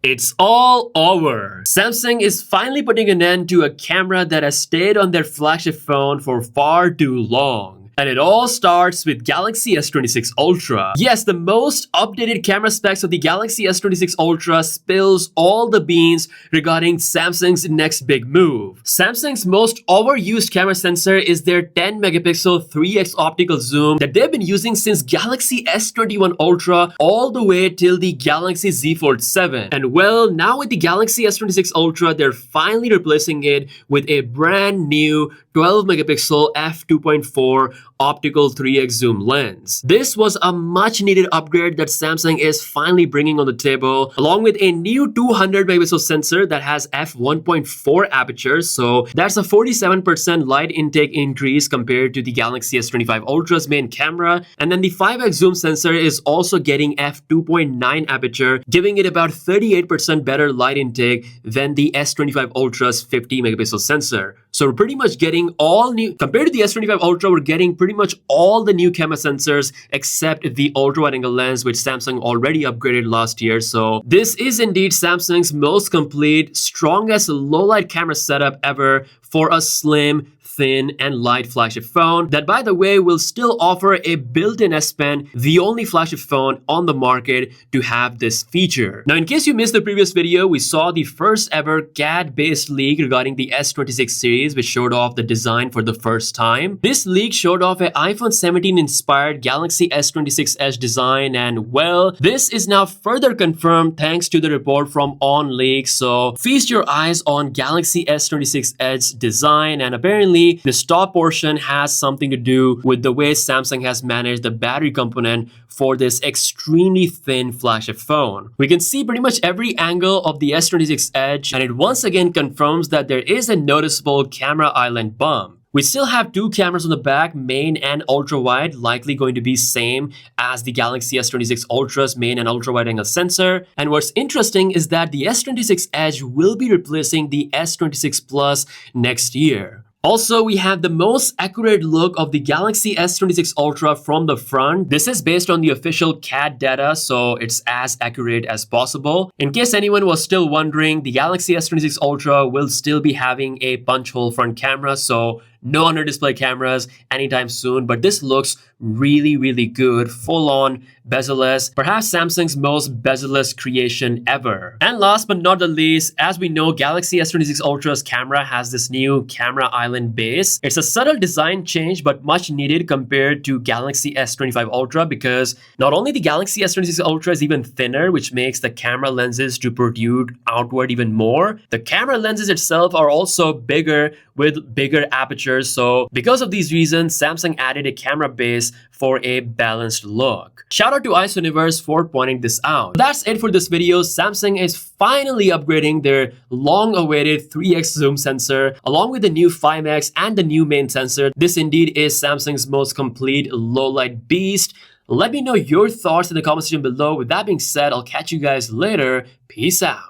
It's all over. Samsung is finally putting an end to a camera that has stayed on their flagship phone for far too long. And it all starts with Galaxy S26 Ultra. Yes, the most updated camera specs of the Galaxy S26 Ultra spills all the beans regarding Samsung's next big move. Samsung's most overused camera sensor is their 10 megapixel 3x optical zoom that they've been using since Galaxy S21 Ultra all the way till the Galaxy Z Fold 7. And well, now with the Galaxy S26 Ultra, they're finally replacing it with a brand new 12 megapixel f2.4 optical 3x zoom lens. This was a much needed upgrade that Samsung is finally bringing on the table, along with a new 200 megapixel sensor that has f1.4 aperture. So that's a 47% light intake increase compared to the Galaxy S25 Ultra's main camera. And then the 5x zoom sensor is also getting f2.9 aperture, giving it about 38% better light intake than the S25 Ultra's 50 megapixel sensor. So we're pretty much getting all new, compared to the S25 Ultra, we're getting pretty much all the new camera sensors except the ultra wide angle lens, which Samsung already upgraded last year. So this is indeed Samsung's most complete, strongest low light camera setup ever for a slim, thin, and light flagship phone that, by the way, will still offer a built-in S Pen, the only flagship phone on the market to have this feature. Now, in case you missed the previous video, we saw the first ever CAD-based leak regarding the S26 series, which showed off the design for the first time. This leak showed off an iPhone 17 inspired Galaxy S26 Edge design, and well, this is now further confirmed thanks to the report from OnLeaks. So feast your eyes on Galaxy S26 Edge design, and apparently this top portion has something to do with the way Samsung has managed the battery component for this extremely thin flagship phone. We can see pretty much every angle of the S26 Edge, and it once again confirms that there is a noticeable camera island bump. We still have two cameras on the back, main and ultra wide, likely going to be same as the Galaxy S26 Ultra's main and ultra wide angle sensor. And what's interesting is that the S26 Edge will be replacing the S26 Plus next year. Also, we have the most accurate look of the Galaxy S26 Ultra from the front. This is based on the official CAD data, so it's as accurate as possible. In case anyone was still wondering, the Galaxy S26 Ultra will still be having a punch hole front camera, so no under display cameras anytime soon, but this looks really good, full on bezel-less, perhaps Samsung's most bezel-less creation ever. And last but not the least, as we know, Galaxy S26 Ultra's camera has this new camera island base. It's a subtle design change, but much needed compared to Galaxy S25 Ultra, because not only the Galaxy S26 Ultra is even thinner, which makes the camera lenses to protrude outward even more, the camera lenses itself are also bigger with bigger apertures. So because of these reasons, Samsung added a camera base for a balanced look. Shout out to Isoniverse for pointing this out. That's it for this video. Samsung is finally upgrading their long-awaited 3x zoom sensor along with the new 5x and the new main sensor. This indeed is Samsung's most complete low-light beast. Let me know your thoughts in the comment section below. With that being said, I'll catch you guys later. Peace out.